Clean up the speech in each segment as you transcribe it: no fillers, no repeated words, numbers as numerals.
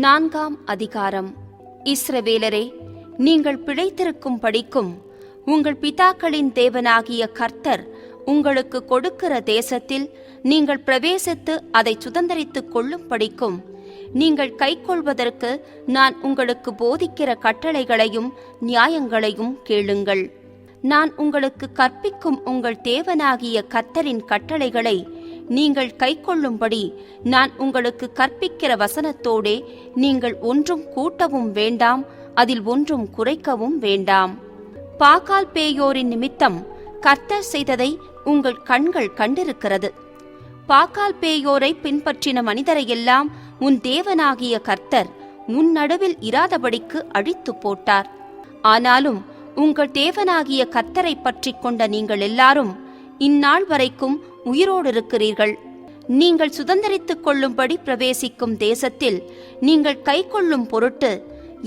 4ஆம் அதிகாரம். இஸ்ரவேலரே, நீங்கள் பிழைத்திருக்கும் படிக்கும் உங்கள் பிதாக்களின் தேவனாகிய கர்த்தர் உங்களுக்கு கொடுக்கிற தேசத்தில் நீங்கள் பிரவேசித்து அதை சுதந்தரித்துக் கொள்ளும் படிக்கும் நீங்கள் கைக்கொள்வதற்கு நான் உங்களுக்கு போதிக்கிற கட்டளைகளையும் நியாயங்களையும் கேளுங்கள். நான் உங்களுக்கு கற்பிக்கும் உங்கள் தேவனாகிய கர்த்தரின் கட்டளைகளை நீங்கள் கைக்கொள்ளும்படி நான் உங்களுக்கு கற்பிக்கிற வசனத்தோடே நீங்கள் ஒன்றும் கூட்டவும் வேண்டாம், அதில் ஒன்றும் குறைக்கவும் வேண்டாம். பாகால் பேயோரின் நிமித்தம் கர்த்தர் செய்ததை உங்கள் கண்கள் கண்டிருக்கிறது. பாகால் பேயோரை பின்பற்றின மனிதரையெல்லாம் உன் தேவனாகிய கர்த்தர் உன் நடுவில் இராதபடிக்கு அழித்து போட்டார். ஆனாலும் உங்கள் தேவனாகிய கர்த்தரை பற்றி கொண்ட நீங்கள் எல்லாரும் இந்நாள் வரைக்கும் உயிரோடு இருக்கிறீர்கள். நீங்கள் சுதந்தரித்துக் கொள்ளும்படி பிரவேசிக்கும் தேசத்தில் நீங்கள் கைக்கொள்ளும் பொருட்டு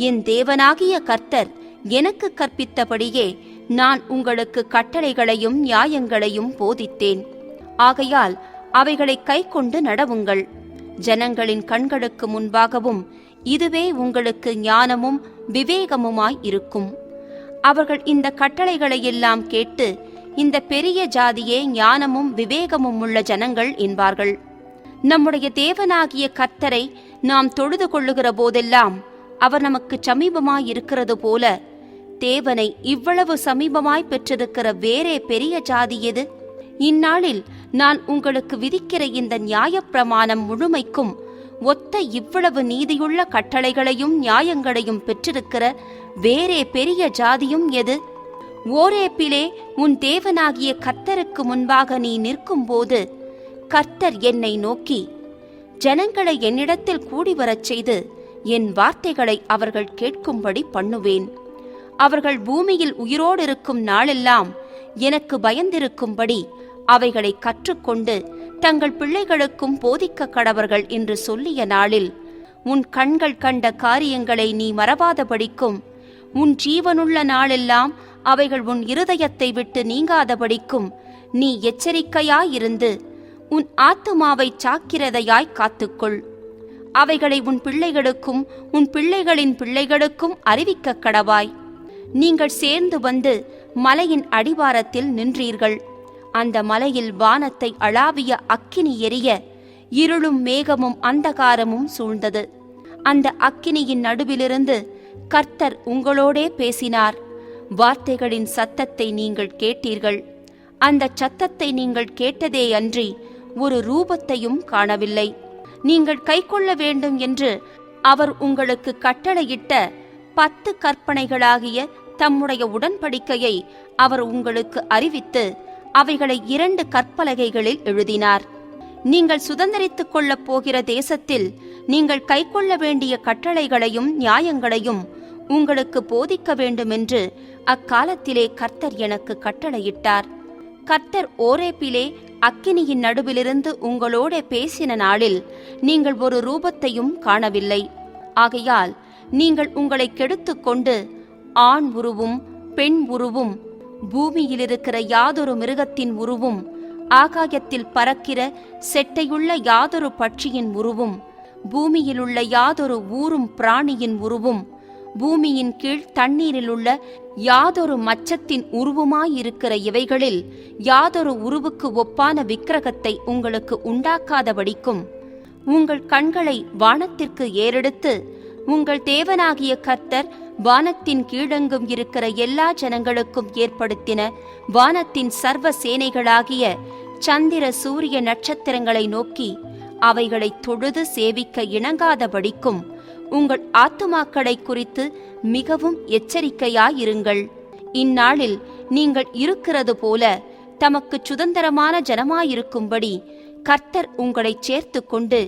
என் தேவனாகிய கர்த்தர் எனக்கு கற்பித்தபடியே நான் உங்களுக்கு கட்டளைகளையும் நியாயங்களையும் போதித்தேன். ஆகையால் அவைகளை கைக்கொண்டு நடவுங்கள். ஜனங்களின் கண்களுக்கு முன்பாகவும் இதுவே உங்களுக்கு ஞானமும் விவேகமுமாய் இருக்கும். அவர்கள் இந்த கட்டளைகளையெல்லாம் கேட்டு, இந்த பெரிய ஜாதியே ஞானமும் விவேகமும் உள்ள ஜனங்கள் என்பார்கள். நம்முடைய தேவனாகிய கர்த்தரை நாம் தொழுது கொள்ளுகிற போதெல்லாம் அவர் நமக்கு சமீபமாய் இருக்கிறது போல, தேவனை இவ்வளவு சமீபமாய் பெற்றிருக்கிற வேறே பெரிய ஜாதி எது? இந்நாளில் நான் உங்களுக்கு விதிக்கிற இந்த நியாயப்பிரமாணம் முழுமைக்கும் ஒத்த இவ்வளவு நீதியுள்ள கட்டளைகளையும் நியாயங்களையும் பெற்றிருக்கிற வேறே பெரிய ஜாதியும் எது? ஓரேப்பிலே உன் தேவனாகிய கர்த்தருக்கு முன்பாக நீ நிற்கும்போது கர்த்தர் என்னை நோக்கி, ஜனங்களை என்னிடத்தில் கூடி வரச் செய்து என் வார்த்தைகளை அவர்கள் கேட்கும்படி பண்ணுவேன். அவர்கள் பூமியில் உயிரோடு இருக்கும் நாளெல்லாம் எனக்கு பயந்திருக்கும்படி அவைகளை கற்றுக்கொண்டு தங்கள் பிள்ளைகளுக்கும் போதிக்க கடவர்கள் என்று சொல்லிய நாளில் உன் கண்கள் கண்ட காரியங்களை நீ மறவாதபடிக்கும், உன் ஜீவனுள்ள நாளெல்லாம் அவைகள் உன் இருதயத்தை விட்டு நீங்காதபடிக்கும் நீ எச்சரிக்கையாயிருந்து உன் ஆத்துமாவை சாக்கிரதையாய் காத்துக்கொள். அவைகளை உன் பிள்ளைகளுக்கும் உன் பிள்ளைகளின் பிள்ளைகளுக்கும் அறிவிக்க கடவாய். நீங்கள் சேர்ந்து வந்து மலையின் அடிவாரத்தில் நின்றீர்கள். அந்த மலையில் வானத்தை அளாவிய அக்கினி எரிய இருளும் மேகமும் அந்தகாரமும் சூழ்ந்தது. அந்த அக்கினியின் நடுவிலிருந்து கர்த்தர் உங்களோடே பேசினார். வார்த்தைகளின் சத்தத்தை நீங்கள் கேட்டீர்கள். அந்த சத்தத்தை நீங்கள் கேட்டதே அன்றி ஒரு ரூபத்தையும் காணவில்லை. நீங்கள் கைக்கொள்ள வேண்டும் என்று அவர் உங்களுக்கு கட்டளையிட்ட 10 கற்பனைகளாகிய தம்முடைய உடன்படிக்கையை அவர் உங்களுக்கு அறிவித்து அவைகளை 2 கற்பலகைகளில் எழுதினார். நீங்கள் சுதந்தரித்துக் கொள்ளப் போகிற தேசத்தில் நீங்கள் கைக்கொள்ள வேண்டிய கட்டளைகளையும் நியாயங்களையும் உங்களுக்கு போதிக்க வேண்டுமென்று அக்காலத்திலே கர்த்தர் எனக்கு கட்டளையிட்டார். கர்த்தர் ஓரேப்பிலே அக்கினியின் நடுவிலிருந்து உங்களோட பேசின நாளில் நீங்கள் ஒரு ரூபத்தையும் காணவில்லை. ஆகையால் நீங்கள் உங்களை கெடுத்துக்கொண்டு ஆண் உருவும் பெண் உருவும், பூமியிலிருக்கிற யாதொரு மிருகத்தின் உருவும், ஆகாயத்தில் பறக்கிற செட்டையுள்ள யாதொரு பட்சியின் உருவும், பூமியிலுள்ள யாதொரு ஊரும் பிராணியின் உருவும், பூமியின் கீழ் தண்ணீரிலுள்ள யாதொரு மச்சத்தின் உருவுமாயிருக்கிற இவைகளில் யாதொரு உருவுக்கு ஒப்பான விக்கிரகத்தை உங்களுக்கு உண்டாக்காதபடிக்கும் உங்கள் கண்களை வானத்திற்கு ஏறெடுத்து உங்கள் தேவனாகிய கர்த்தர் வானத்தின் கீழெங்கும் இருக்கிற எல்லா ஜனங்களுக்கும் ஏற்படுத்தின வானத்தின் சர்வ சேனைகளாகிய சந்திர சூரிய நட்சத்திரங்களை நோக்கி அவைகளை தொழுது சேவிக்க இணங்காதபடிக்கும் உங்கள் ஆத்துமாக்களை குறித்து மிகவும் எச்சரிக்கையாயிருங்கள். இந்நாளில் நீங்கள் இருக்கிறது போல தமக்கு சுதந்திரமான ஜனமாயிருக்கும்படி கர்த்தர் உங்களை சேர்த்து கொண்டு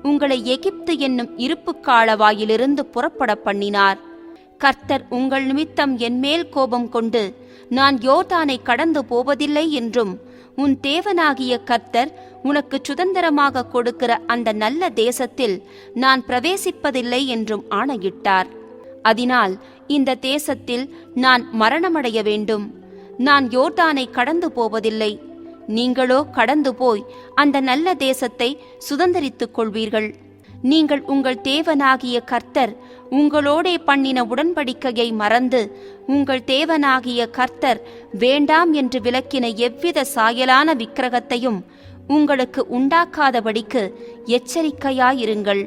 உங்களை எகிப்து என்னும் இருப்பு காலவாயிலிருந்து புறப்பட பண்ணினார். கர்த்தர் உங்கள் நிமித்தம் என்மேல் கோபம் கொண்டு நான் யோர்தானை கடந்து போவதில்லை என்றும், உன் தேவனாகிய கர்த்தர் உனக்கு சுதந்திரமாக கொடுக்கிற அந்த நல்ல தேசத்தில் நான் பிரவேசிப்பதில்லை என்றும் ஆணையிட்டார். அதனால் இந்த தேசத்தில் நான் மரணமடைய வேண்டும். நான் யோர்தானை கடந்து போவதில்லை. நீங்களோ கடந்து போய் அந்த நல்ல தேசத்தை சுதந்தரித்துக் கொள்வீர்கள். நீங்கள் உங்கள் தேவனாகிய கர்த்தர் உங்களோடே பண்ணின உடன்படிக்கையை மறந்து உங்கள் தேவனாகிய கர்த்தர் வேண்டாம் என்று விலக்கின எவ்வித சாயலான விக்கிரகத்தையும் உங்களுக்கு உண்டாக்காதபடிக்கு எச்சரிக்கையாயிருங்கள்.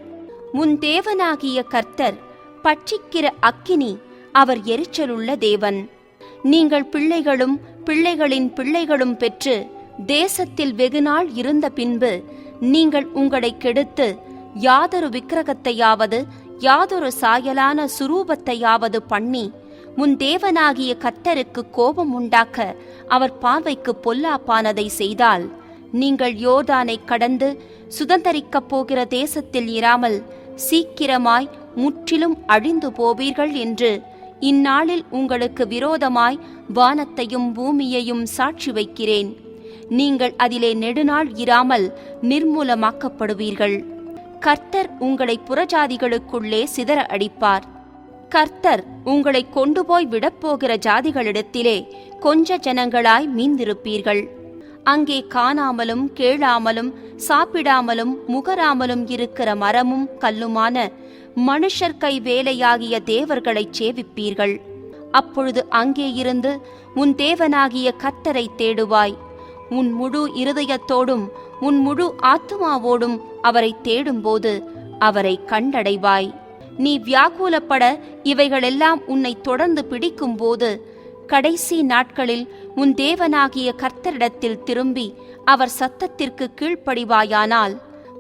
உன் தேவனாகிய கர்த்தர் பட்சிக்கிற அக்கினி, அவர் எரிச்சலுள்ள தேவன். நீங்கள் பிள்ளைகளும் பிள்ளைகளின் பிள்ளைகளும் பெற்று தேசத்தில் வெகுநாள் இருந்த பின்பு நீங்கள் உங்களை கெடுத்து யாதொரு விக்கிரகத்தையாவது யாதொரு சாயலான சுரூபத்தையாவது பண்ணி உன் தேவனாகிய கர்த்தருக்கு கோபம் உண்டாக்க அவர் பார்வைக்கு பொல்லாப்பானதை செய்தால், நீங்கள் யோர்தானை கடந்து சுதந்தரிக்கப் போகிற தேசத்தில் இராமல் சீக்கிரமாய் முற்றிலும் அழிந்து போவீர்கள் என்று இந்நாளில் உங்களுக்கு விரோதமாய் வானத்தையும் பூமியையும் சாட்சி வைக்கிறேன். நீங்கள் அதிலே நெடுநாள் இராமல் நிர்மூலமாக்கப்படுவீர்கள். கர்த்தர் உங்களை புறஜாதிகளுக்குள்ளே சிதற அடிப்பார். கர்த்தர் உங்களை கொண்டு போய் விடப்போகிற ஜாதிகளிடத்திலே கொஞ்ச ஜனங்களாய் மீந்திருப்பீர்கள். அங்கே காணாமலும் கேளாமலும் சாப்பிடாமலும் முகராமலும் இருக்கிற மரமும் கல்லுமான மனுஷர் கை வேலையாகிய தேவர்களைச் சேவிப்பீர்கள். அப்பொழுது அங்கே இருந்து உன் தேவனாகிய கர்த்தரை தேடுவாய். உன் முழு இருதயத்தோடும் உன் முழு ஆத்துமாவோடும் அவரை தேடும்போது அவரை கண்டடைவாய். நீ வியாகுலப்பட இவைகளெல்லாம் உன்னை தொடர்ந்து பிடிக்கும்போது கடைசி நாட்களில் உன் தேவனாகிய கர்த்தரிடத்தில் திரும்பி அவர் சத்தத்திற்கு கீழ்ப்படிவாயானால்,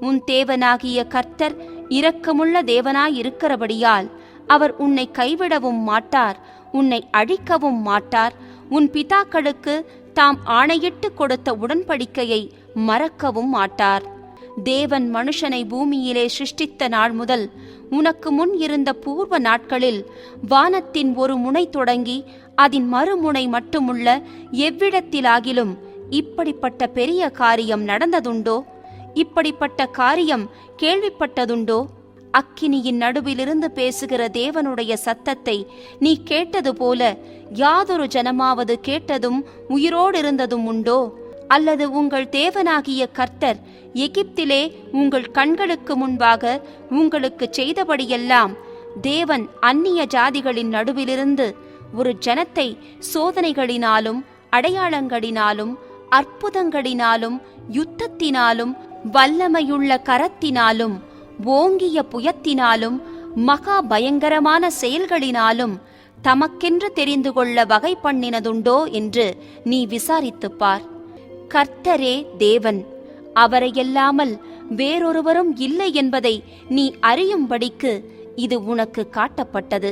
உன் தேவனாகிய கர்த்தர் இரக்கமுள்ள தேவனாயிருக்கிறபடியால் அவர் உன்னை கைவிடவும் மாட்டார், உன்னை அழிக்கவும் மாட்டார். உன் பிதாக்களுக்கு தாம் ஆணையிட்டு கொடுத்த உடன்படிக்கையை மறக்கவும் மாட்டார். தேவன் மனுஷனை பூமியிலே சிருஷ்டித்த நாள் முதல் உனக்கு முன் இருந்த பூர்வ நாட்களில் வானத்தின் ஒரு முனை தொடங்கி அதன் மறுமுனை மட்டுமுள்ள எவ்விடத்திலாகிலும் இப்படிப்பட்ட பெரிய காரியம் நடந்ததுண்டோ? இப்படிப்பட்ட காரியம் கேள்விப்பட்டதுண்டோ? அக்கினியின் நடுவிலிருந்து பேசுகிற தேவனுடைய சத்தத்தை நீ கேட்டது போல யாதொரு ஜனமாவது கேட்டதும் உயிரோடிருந்ததும் உண்டோ? அல்லது உங்கள் தேவனாகிய கர்த்தர் எகிப்திலே உங்கள் கண்களுக்கு முன்பாக உங்களுக்கு செய்தபடியெல்லாம் தேவன் அந்நிய ஜாதிகளின் நடுவிலிருந்து ஒரு ஜனத்தை சோதனைகளினாலும் அடையாளங்களினாலும் அற்புதங்களினாலும் யுத்தத்தினாலும் வல்லமையுள்ள கரத்தினாலும் ஓங்கிய புயத்தினாலும் மகா பயங்கரமான செயல்களினாலும் தமக்கென்று தெரிந்து கொள்ள வகை பண்ணினதுண்டோ என்று நீ விசாரித்துப் பார். கர்த்தரே தேவன், அவரையல்லாமல் வேறொருவரும் இல்லை என்பதை நீ அறியும்படிக்கு இது உனக்கு காட்டப்பட்டது.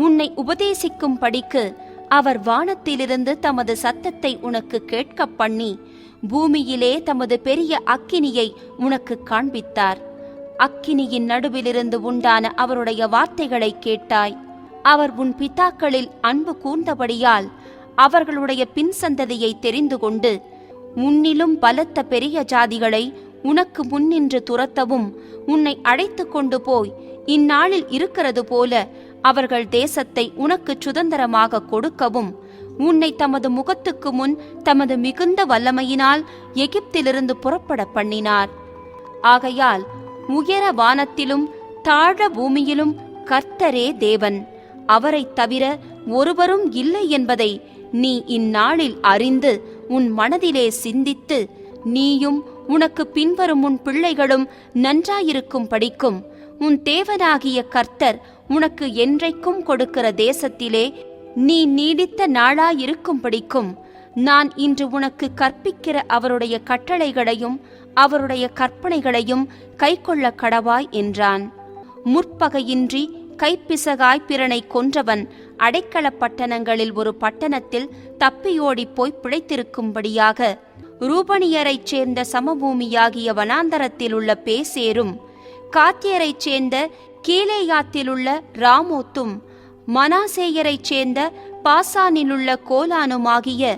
உன்னை உபதேசிக்கும்படிக்கு அவர் வானத்திலிருந்து தமது சத்தத்தை உனக்கு கேட்கப் பண்ணி பூமியிலே தமது பெரிய அக்கினியை உனக்கு காண்பித்தார். அக்கினியின் நடுவிலிருந்து உண்டான அவருடைய வார்த்தைகளை கேட்டாய். அவர் உன் பிதாக்களில் அன்பு கூர்ந்தபடியால் அவர்களுடைய பின் சந்ததியை தெரிந்து கொண்டு உன்னிலும் பலத்த பெரிய ஜாதிகளை உனக்கு முன்னின்று துரத்தவும் உன்னை அழைத்து கொண்டு போய் இந்நாளில் இருக்கிறது போல அவர்கள் தேசத்தை உனக்கு சுதந்திரமாக கொடுக்கவும் உன்னை தமது முகத்துக்கு முன் தமது மிகுந்த வல்லமையினால் எகிப்திலிருந்து புறப்பட பண்ணினார். ஆகையால் உயர வானத்திலும் தாழ பூமியிலும் கர்த்தரே தேவன், அவரைத் தவிர ஒருவரும் இல்லை என்பதை நீ இந்நாளில் அறிந்து உன் மனதிலே சிந்தித்து நீயும் உனக்கு பின்வரும் உன் பிள்ளைகளும் நன்றாயிருக்கும் படிக்கும் உன் தேவனாகிய கர்த்தர் உனக்கு என்றைக்கும் கொடுக்கிற தேசத்திலே நீ நீடித்த நாளாயிருக்கும் படிக்கும் நான் இன்று உனக்கு கற்பிக்கிற அவருடைய கட்டளைகளையும் அவருடைய கற்பனைகளையும் கைக்கொள்ள கடவாய் என்றான். முற்பகையின்றி கைப்பிசகாய் பிறனை கொன்றவன் அடைக்கல பட்டணங்களில் ஒரு பட்டணத்தில் தப்பியோடிப் போய் பிழைத்திருக்கும்படியாக ரூபனியரைச் சேர்ந்த சமபூமியாகிய வனாந்தரத்தில் உள்ள பேசேரும், காத்தியரைச் சேர்ந்த கீலேயாத்திலுள்ள ராமோத்தும், மனாசேயரைச் சேர்ந்த பாசானிலுள்ள கோலானுமாகிய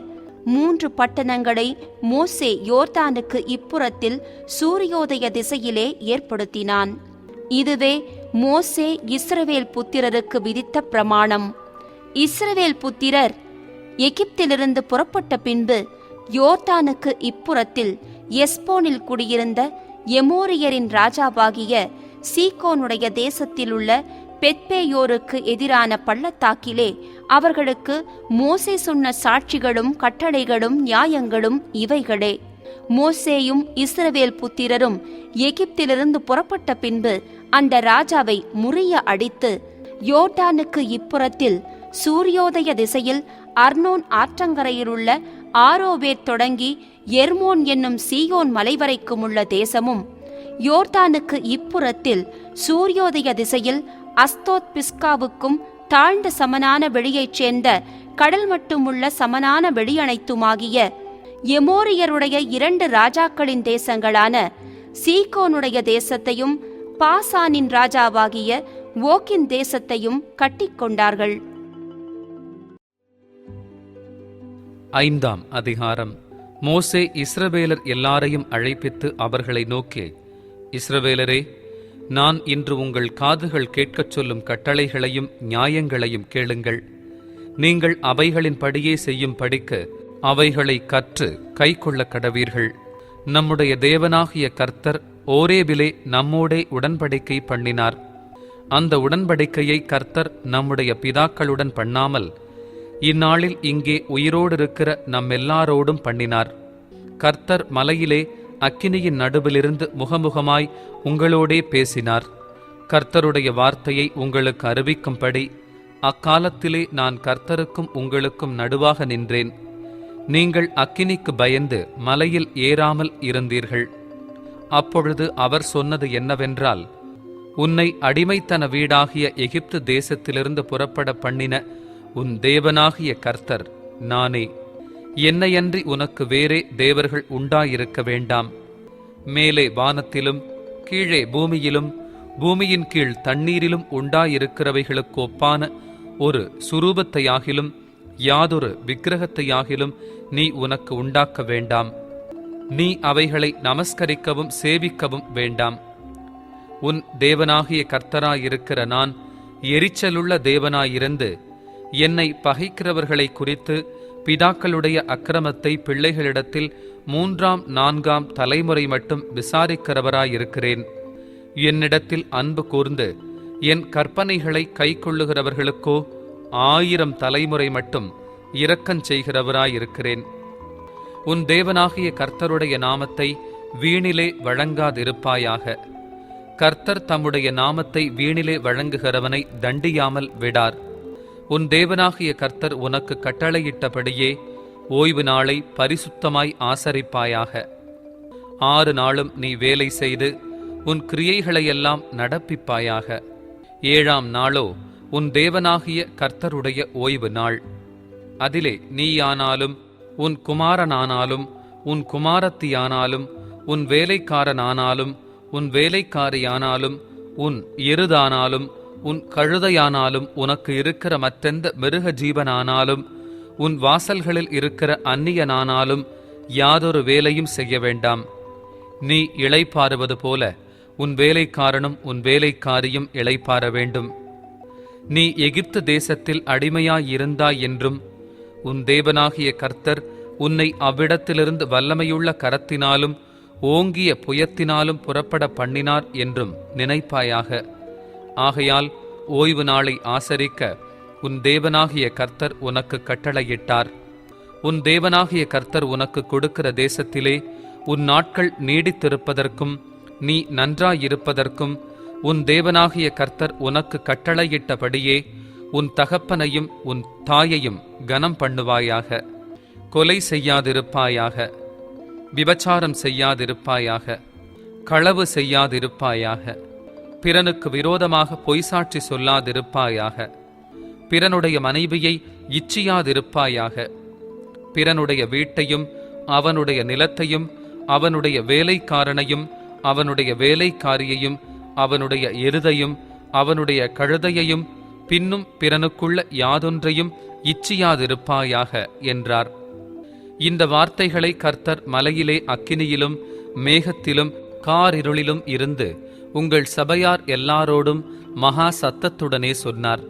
3 பட்டணங்களை மோசே யோர்தானுக்கு இப்புறத்தில் சூரியோதய திசையிலே ஏற்படுத்தினான். இதுவே மோசே இஸ்ரவேல் புத்திரருக்கு விதித்த பிரமாணம். இஸ்ரவேல் புத்திரர் எகிப்திலிருந்து புறப்பட்ட பின்பு யோர்தானுக்கு இப்புறத்தில் எஸ்போனில் குடியிருந்த எமோரியரின் ராஜாவாகிய சீகோனுடைய தேசத்திலுள்ள பெத்பேயோருக்கு எதிரான பள்ளத்தாக்கிலே அவர்களுக்கு மோசே சொன்ன சாட்சிகளும் கட்டளைகளும் நியாயங்களும் இவைகளே. மோசேயும் இஸ்ரவேல் புத்திரரும் எகிப்திலிருந்து புறப்பட்ட பின்பு அந்த ராஜாவை முறிய அடித்து யோர்தானுக்கு இப்புறத்தில் சூரியோதய திசையில் அர்னோன் ஆற்றங்கரையிலுள்ள ஆரோவேர் தொடங்கி எர்மோன் என்னும் சீயோன் மலை வரைக்கும் உள்ள தேசமும், யோர்தானுக்கு இப்புறத்தில் சூரியோதய திசையில் அஸ்தோத் பிஸ்காவுக்கும் தாழ்ந்த சமனான வெளியைச் சேர்ந்த கடல் மட்டுமுள்ள சமனான வெளியனைத்துமாகிய எமோரியருடைய 2 ராஜாக்களின் தேசங்களான சீகோனுடைய தேசத்தையும் பாசானின் ராஜாவாகிய ஓக்கின் தேசத்தையும் கட்டிக்கொண்டார்கள். 5ஆம் அதிகாரம். மோசே இஸ்ரவேலர் எல்லாரையும் அழைப்பித்து அவர்களை நோக்கி, இஸ்ரவேலரே, நான் இன்று உங்கள் காதுகள் கேட்கச் சொல்லும் கட்டளைகளையும் நியாயங்களையும் கேளுங்கள். நீங்கள் அவைகளின் படியே செய்யும் படிக்க அவைகளை கற்று கைக்கொள்ள கடவீர்கள். நம்முடைய தேவனாகிய கர்த்தர் ஓரேபிலே நம்மோடே உடன்படிக்கை பண்ணினார். அந்த உடன்படிக்கையை கர்த்தர் நம்முடைய பிதாக்களுடன் பண்ணாமல் இந்நாளில் இங்கே உயிரோடு இருக்கிற நம்மெல்லாரோடும் பண்ணினார். கர்த்தர் மலையிலே அக்கினியின் நடுவிலிருந்து முகமுகமாய் உங்களோடே பேசினார். கர்த்தருடைய வார்த்தையை உங்களுக்கு அறிவிக்கும்படி அக்காலத்திலே நான் கர்த்தருக்கும் உங்களுக்கும் நடுவாக நின்றேன். நீங்கள் அக்கினிக்கு பயந்து மலையில் ஏறாமல் இருந்தீர்கள். அப்பொழுது அவர் சொன்னது என்னவென்றால், உன்னை அடிமைத்தன வீடாகிய எகிப்து தேசத்திலிருந்து புறப்பட பண்ணின உன் தேவனாகிய கர்த்தர் நானே. என்னையன்றி உனக்கு வேறே தேவர்கள் உண்டாயிருக்க வேண்டாம். மேலே வானத்திலும் கீழே பூமியிலும் பூமியின் கீழ் தண்ணீரிலும் உண்டாயிருக்கிறவைகளுக்கு ஒப்பான ஒரு சுரூபத்தையாகிலும் யாதொரு விக்கிரகத்தையாகிலும் நீ உனக்கு உண்டாக்க வேண்டாம். நீ அவைகளை நமஸ்கரிக்கவும் சேவிக்கவும் வேண்டாம். உன் தேவனாகிய கர்த்தராயிருக்கிற நான் எரிச்சலுள்ள தேவனாயிருந்து என்னை பகைக்கிறவர்களை குறித்து பிதாக்களுடைய அக்கிரமத்தை பிள்ளைகளிடத்தில் 3ஆம் 4ஆம் தலைமுறை மட்டும் விசாரிக்கிறவராயிருக்கிறேன். என்னிடத்தில் அன்பு கூர்ந்து என் கற்பனைகளை கைக்கொள்ளுகிறவர்களுக்கோ 1000 தலைமுறை மட்டும் இரக்கஞ் செய்கிறவராயிருக்கிறேன். உன் தேவனாகிய கர்த்தருடைய நாமத்தை வீணிலே வழங்காதிருப்பாயாக. கர்த்தர் தம்முடைய நாமத்தை வீணிலே வழங்குகிறவனை தண்டியாமல் விடார். உன் தேவனாகிய கர்த்தர் உனக்கு கட்டளையிட்டபடியே ஓய்வு நாளை பரிசுத்தமாய் ஆசரிப்பாயாக. 6 நாளும் நீ வேலை செய்து உன் கிரியைகளையெல்லாம் நடப்பிப்பாயாக. 7ஆம் நாளோ உன் தேவனாகிய கர்த்தருடைய ஓய்வு நாள். அதிலே நீயானாலும் உன் குமாரனானாலும் உன் குமாரத்தியானாலும் உன் வேலைக்காரனானாலும் உன் வேலைக்காரியானாலும் உன் எருதானாலும் உன் கழுதையானாலும் உனக்கு இருக்கிற மற்றெந்த மிருக ஜீவனானாலும் உன் வாசல்களில் இருக்கிற அந்நியனானாலும் யாதொரு வேலையும் செய்ய வேண்டாம். நீ இளைப்பாறுவது போல உன் வேலைக்காரனும் உன் வேலைக்காரியும் இளைப்பாற வேண்டும். நீ எகிப்து தேசத்தில் அடிமையாயிருந்தாய் என்றும் உன் தேவனாகிய கர்த்தர் உன்னை அவ்விடத்திலிருந்து வல்லமையுள்ள கரத்தினாலும் ஓங்கிய புயத்தினாலும் புறப்பட பண்ணினார் என்றும் நினைப்பாயாக. ஆகையால் ஓய்வு நாளை ஆசரிக்க உன் தேவனாகிய கர்த்தர் உனக்கு கட்டளையிட்டார். உன் தேவனாகிய கர்த்தர் உனக்கு கொடுக்கிற தேசத்திலே உன் நாட்கள் நீடித்திருப்பதற்கும் நீ நன்றாயிருப்பதற்கும் உன் தேவனாகிய கர்த்தர் உனக்கு கட்டளையிட்டபடியே உன் தகப்பனையும் உன் தாயையும் கனம் பண்ணுவாயாக. கொலை செய்யாதிருப்பாயாக. விபச்சாரம் செய்யாதிருப்பாயாக. களவு செய்யாதிருப்பாயாக. பிறனுக்கு விரோதமாக பொய்சாட்சி சொல்லாதிருப்பாயாக. பிறனுடைய மனைவியை இச்சியாதிருப்பாயாக. பிறனுடைய வீட்டையும் அவனுடைய நிலத்தையும் அவனுடைய வேலைக்காரனையும் அவனுடைய வேலைக்காரியையும் அவனுடைய எருதையும் அவனுடைய கழுதையையும் பின்னும் பிறனுக்குள்ள யாதொன்றையும் இச்சியாதிருப்பாயாக என்றார். இந்த வார்த்தைகளை கர்த்தர் மலையிலே அக்கினியிலும் மேகத்திலும் காரிருளிலும் இருந்து உங்கள் சபையார் எல்லாரோடும் மகா சத்தத்துடனே சொன்னார்.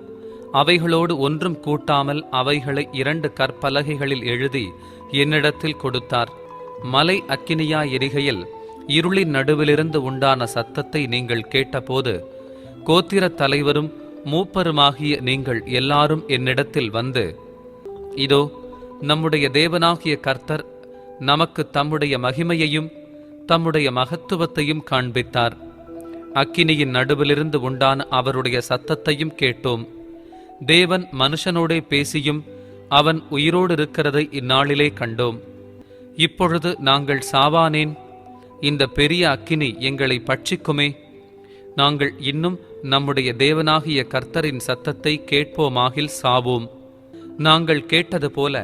அவைகளோடு ஒன்றும் கூட்டாமல் அவைகளை 2 கற்பலகைகளில் எழுதி என்னிடத்தில் கொடுத்தார். மலை அக்கினியாய் எரிகையில் இருளின் நடுவிலிருந்து உண்டான சத்தத்தை நீங்கள் கேட்டபோது கோத்திரத் தலைவரும் மூப்பருமாகிய நீங்கள் எல்லாரும் என்னிடத்தில் வந்து, இதோ நம்முடைய தேவனாகிய கர்த்தர் நமக்கு தம்முடைய மகிமையையும் தம்முடைய மகத்துவத்தையும் காண்பித்தார். அக்கினியின் நடுவிலிருந்து உண்டான அவருடைய சத்தத்தையும் கேட்டோம். தேவன் மனுஷனோடே பேசியும் அவன் உயிரோடு இருக்கிறதை இந்நாளிலே கண்டோம். இப்பொழுது நாங்கள் சாவானேன்? இந்த பெரிய அக்கினி எங்களை பட்சிக்குமே. நாங்கள் இன்னும் நம்முடைய தேவனாகிய கர்த்தரின் சத்தத்தை கேட்போமாகில் சாவோம். நாங்கள் கேட்டது போல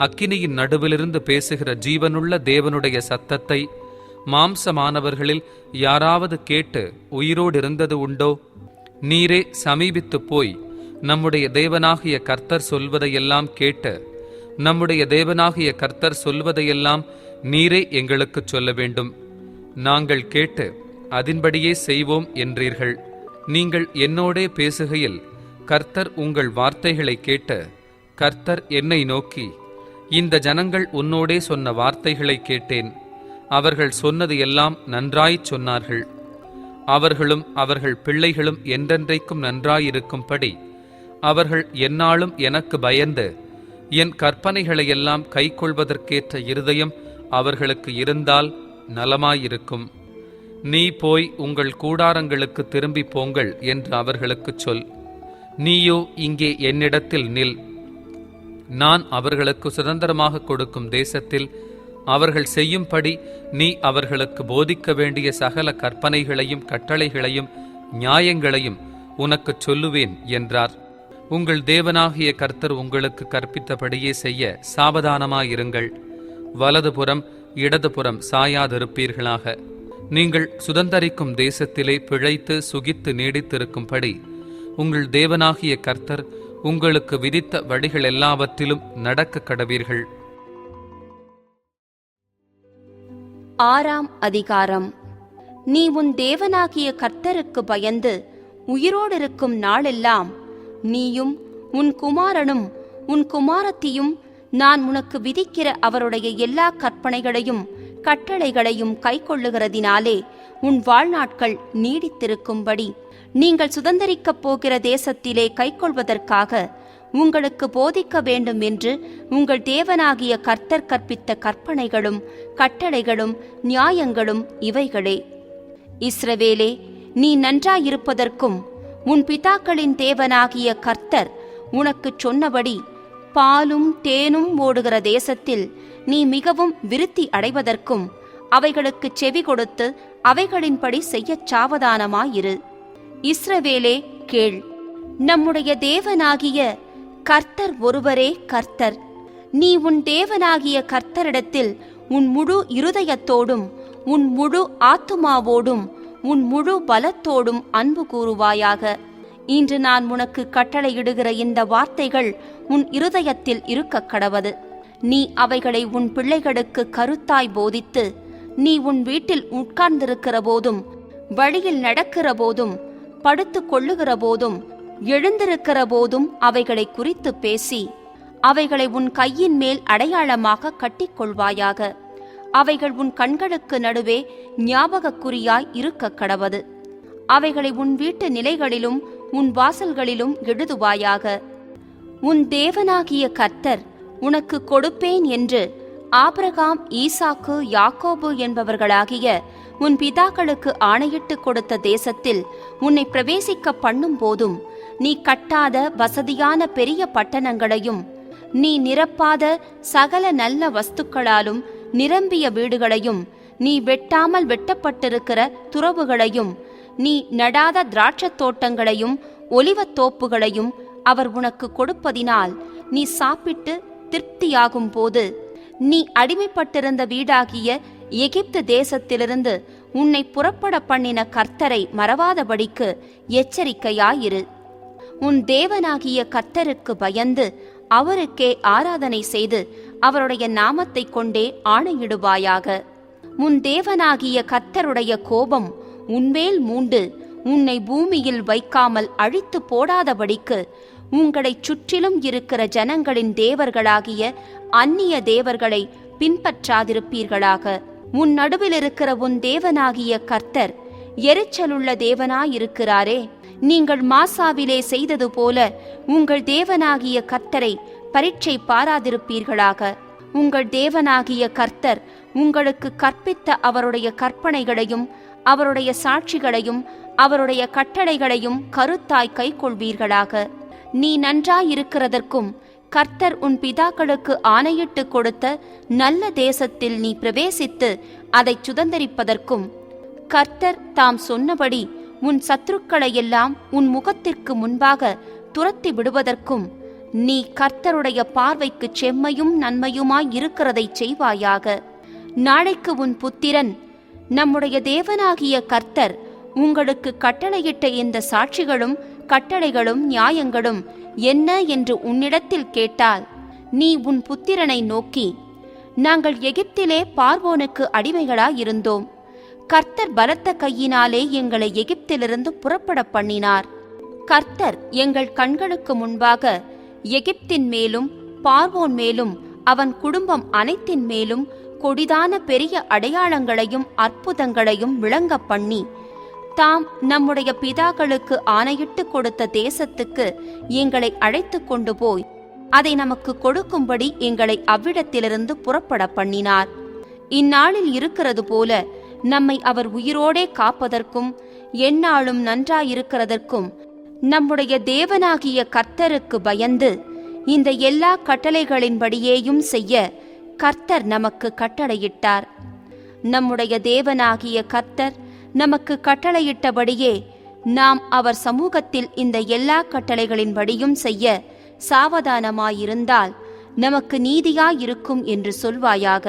அக்கினியின் நடுவிலிருந்து பேசுகிற ஜீவனுள்ள தேவனுடைய சத்தத்தை மாம்சமானவர்களில் யாராவது கேட்டு உயிரோடு இருந்தது உண்டோ? நீரே சமீபித்து போய் நம்முடைய தேவனாகிய கர்த்தர் சொல்வதையெல்லாம் கேட்டு நம்முடைய தேவனாகிய கர்த்தர் சொல்வதையெல்லாம் நீரே எங்களுக்குச் சொல்ல வேண்டும். நாங்கள் கேட்டு அதின்படியே செய்வோம் என்றீர்கள். நீங்கள் என்னோடே பேசுகையில் கர்த்தர் உங்கள் வார்த்தைகளை கேட்டு, கர்த்தர் என்னை நோக்கி, இந்த ஜனங்கள் உன்னோடே சொன்ன வார்த்தைகளை கேட்டேன். அவர்கள் சொன்னது எல்லாம் நன்றாய்ச் சொன்னார்கள். அவர்களும் அவர்கள் பிள்ளைகளும் என்றென்றைக்கும் நன்றாயிருக்கும்படி அவர்கள் எந்நாளும் எனக்கு பயந்து என் கற்பனைகளையெல்லாம் கைக்கொள்வதற்கேற்ற இருதயம் அவர்களுக்கு இருந்தால் நலமாயிருக்கும். நீ போய் உங்கள் கூடாரங்களுக்கு திரும்பி போங்கள் என்று அவர்களுக்குச் சொல். நீயோ இங்கே என்னிடத்தில் நில். நான் அவர்களுக்கு சுதந்திரமாக கொடுக்கும் தேசத்தில் அவர்கள் செய்யும்படி நீ அவர்களுக்கு போதிக்க வேண்டிய சகல கற்பனைகளையும் கட்டளைகளையும் நியாயங்களையும் உனக்குச் சொல்லுவேன் என்றார். உங்கள் தேவனாகிய கர்த்தர் உங்களுக்கு கற்பித்தபடியே செய்ய சாவதானமாயிருங்கள். வலதுபுறம் இடதுபுறம் சாயாதிருப்பீர்களாக. நீங்கள் சுதந்தரிக்கும் தேசத்திலே பிழைத்து சுகித்து நீடித்திருக்கும்படி உங்கள் தேவனாகிய கர்த்தர் உங்களுக்கு விதித்த வழிகள் எல்லாவற்றிலும் நடக்க கடவீர்கள். 6ஆம் அதிகாரம். நீ உன் தேவனாகிய கர்த்தருக்கு பயந்து உயிரோடிருக்கும் நாளெல்லாம் நீயும் உன் குமாரனும் உன் குமாரத்தியும் நான் உனக்கு விதிக்கிற அவருடைய எல்லா கற்பனைகளையும் கட்டளைகளையும் கைக்கொள்ளுகிறதினாலே உன் வாழ்நாட்கள் நீடித்திருக்கும்படி நீங்கள் சுதந்தரிக்கப் போகிற தேசத்திலே கைக்கொள்வதற்காக உங்களுக்கு போதிக்க வேண்டும் என்று உங்கள் தேவனாகிய கர்த்தர் கற்பித்த கற்பனைகளும் கட்டளைகளும் நியாயங்களும் இவைகளே. இஸ்ரவேலே, நீ நன்றாயிருப்பதற்கும் உன் பிதாக்களின் தேவனாகிய கர்த்தர் உனக்குச் சொன்னபடி பாலும் தேனும் ஓடுகிற தேசத்தில் நீ மிகவும் விருத்தி அடைவதற்கும் அவைகளுக்கு செவி கொடுத்து அவைகளின்படி செய்யச் சாவதானமாயிரு. இஸ்ரவேலே கேள், நம்முடைய தேவனாகிய கர்த்தர் ஒருவரே கர்த்தர். நீ உன் தேவனாகிய கர்த்தரிடத்தில் உன் முழு இருதயத்தோடும் உன் முழு ஆத்துமாவோடும் உன் முழு பலத்தோடும் அன்பு கூறுவாயாக. இன்று நான் உனக்கு கட்டளையிடுகிற இந்த வார்த்தைகள் உன் இருதயத்தில் இருக்க கடவது. நீ அவைகளை உன் பிள்ளைகளுக்கு கருத்தாய் போதித்து, நீ உன் வீட்டில் உட்கார்ந்திருக்கிற போதும், வழியில் நடக்கிற போதும், படுத்து கொள்ளுகிற போதும், எழுந்திருக்கிற போதும் அவைகளை குறித்து பேசி அவைகளை உன் கையின் மேல் அடையாளமாக கட்டிக்கொள்வாயாக. அவைகள் உன் கண்களுக்கு நடுவே ஞாபகக்குறியாய் இருக்க கடவது. அவைகளை உன் வீட்டு நிலைகளிலும் உன் வாசல்களிலும் எழுதுவாயாக. உன் தேவனாகிய கர்த்தர் உனக்கு கொடுப்பேன் என்று ஆபிரகாம், ஈசாக்கு, யாக்கோபு என்பவர்களாகிய உன் பிதாக்களுக்கு ஆணையிட்டு கொடுத்த தேசத்தில் உன்னை பிரவேசிக்க பண்ணும் போதும் நீ கட்டாத வசதியான பெரிய பட்டணங்களையும் நீ நிரப்பாத சகல நல்ல வஸ்துக்களாலும் நிரம்பிய வீடுகளையும் நீ வெட்டாமல் வெட்டப்பட்டிருக்கிற துறவுகளையும் நீ நடாத திராட்சத் தோட்டங்களையும் ஒலிவத் தோப்புகளையும் அவர் உனக்கு கொடுப்பதினால் நீ சாப்பிட்டு திருப்தியாகும் போது நீ அடிமைப்பட்டிருந்த வீடாகிய எகிப்து தேசத்திலிருந்து உன்னை புறப்பட பண்ணின கர்த்தரை மறவாதபடிக்கு எச்சரிக்கையாயிரு. உன் தேவனாகிய கர்த்தருக்கு பயந்து அவருக்கே ஆராதனை செய்து அவருடைய நாமத்தை கொண்டே ஆணையிடுவாயாக. உன் தேவனாகிய கர்த்தருடைய கோபம் உன்மேல் மூண்டு உன்னை பூமியில் வைக்காமல் அழித்து போடாதபடிக்கு உங்களைச் சுற்றிலும் இருக்கிற ஜனங்களின் தேவர்களாகிய அந்நிய தேவர்களை பின்பற்றாதிருப்பீர்களாக. உன் நடுவில் இருக்கிற உன் தேவனாகிய கர்த்தர் எரிச்சலுள்ள தேவனாயிருக்கிறாரே. நீங்கள் மாசாவிலே செய்தது போல உங்கள் தேவனாகிய கர்த்தரை பரீட்சை பாராதிருப்பீர்களாக. உங்கள் தேவனாகிய கர்த்தர் உங்களுக்கு கற்பித்த அவருடைய கற்பனைகளையும் அவருடைய சாட்சிகளையும் அவருடைய கட்டளைகளையும் கருத்தாய் கைக்கொள்வீர்களாக. நீ நன்றாயிருக்கிறதற்கும் கர்த்தர் உன் பிதாக்களுக்கு ஆணையிட்டு கொடுத்த நல்ல தேசத்தில் நீ பிரவேசித்து அதை சுதந்தரிப்பதற்கும் கர்த்தர் தாம் சொன்னபடி உன் சத்துருக்களையெல்லாம் உன் முகத்திற்கு முன்பாக துரத்தி விடுவதற்கும் நீ கர்த்தருடைய பார்வைக்கு செம்மையும் நன்மையுமாய் இருக்கிறதை செய்வாயாக. நாளைக்கு உன் புத்திரன், நம்முடைய தேவனாகிய கர்த்தர் உங்களுக்கு கட்டளையிட்ட இந்த சாட்சிகளும் கட்டளைகளும் நியாயங்களும் என்ன என்று உன்னிடத்தில் கேட்டால், நீ உன் புத்திரனை நோக்கி, நாங்கள் எகிப்திலே பார்வோனுக்கு அடிமைகளாயிருந்தோம். கர்த்தர் பலத்த கையினாலே எங்களை எகிப்திலிருந்து புறப்பட பண்ணினார். கர்த்தர் எங்கள் கண்களுக்கு முன்பாக எகிப்தின் மேலும் பார்வோன் மேலும் அவன் குடும்பம் அனைத்தின் மேலும் கொடிதான பெரிய அடையாளங்களையும் அற்புதங்களையும் விளங்க பண்ணி, தாம் நம்முடைய பிதாக்களுக்கு ஆணையிட்டு கொடுத்த தேசத்துக்கு எங்களை அழைத்து கொண்டு போய் அதை நமக்கு கொடுக்கும்படி எங்களை அவ்விடத்திலிருந்து புறப்பட பண்ணினார். இந்நாளில் இருக்கிறது போல நம்மை அவர் உயிரோடே காப்பதற்கும் எந்நாளும் நன்றாயிருக்கிறதற்கும் நம்முடைய தேவனாகிய கர்த்தருக்கு பயந்து இந்த எல்லா கட்டளைகளின்படியேயும் செய்ய கர்த்தர் நமக்கு கட்டளையிட்டார். நம்முடைய தேவனாகிய கர்த்தர் நமக்கு கட்டளையிட்டபடியே நாம் அவர் சமூகத்தில் இந்த எல்லா கட்டளைகளின்படியும் செய்ய சாவதானமாயிருந்தால் நமக்கு நீதியாயிருக்கும் என்று சொல்வாயாக.